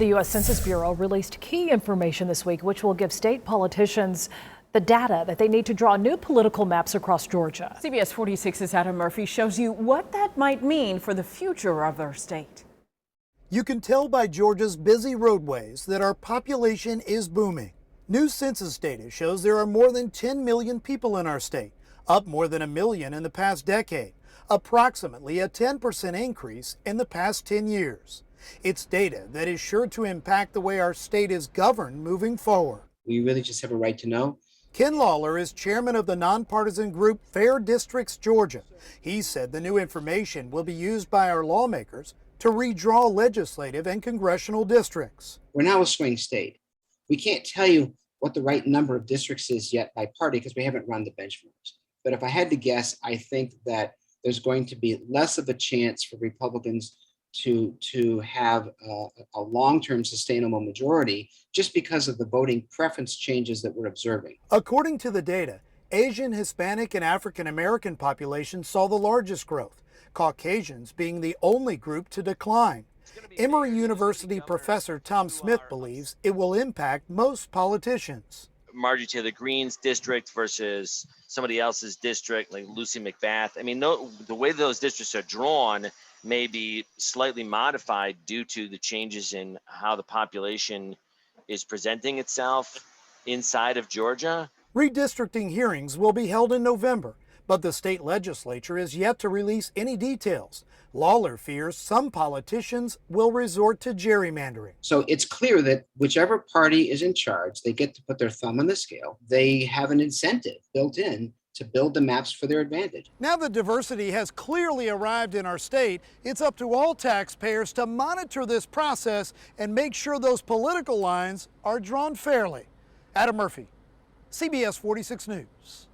The U.S. Census Bureau released key information this week, which will give state politicians the data that they need to draw new political maps across Georgia. CBS 46's Adam Murphy shows you what that might mean for the future of our state. You can tell by Georgia's busy roadways that our population is booming. New census data shows there are more than 10 million people in our state, up more than 1 million in the past decade, approximately a 10% increase in the past 10 years. It's data that is sure to impact the way our state is governed moving forward. We really just have a right to know. Ken Lawler is chairman of the nonpartisan group Fair Districts Georgia. He said the new information will be used by our lawmakers to redraw legislative and congressional districts. We're now a swing state. We can't tell you what the right number of districts is yet by party because we haven't run the benchmarks. But if I had to guess, I think that there's going to be less of a chance for Republicans to have a long-term sustainable majority just because of the voting preference changes that we're observing. According to the data, Asian, Hispanic, and African American populations saw the largest growth, Caucasians being the only group to decline. Emory University professor Tom Smith believes it will impact most politicians. Marjorie Taylor Greene's district versus somebody else's district, like Lucy McBath. I mean, the way those districts are drawn may be slightly modified due to the changes in how the population is presenting itself inside of Georgia. Redistricting hearings will be held in November, but the state legislature is yet to release any details. Lawler fears some politicians will resort to gerrymandering. So it's clear that whichever party is in charge, they get to put their thumb on the scale. They have an incentive built in to build the maps for their advantage. Now that diversity has clearly arrived in our state, it's up to all taxpayers to monitor this process and make sure those political lines are drawn fairly. Adam Murphy, CBS 46 News.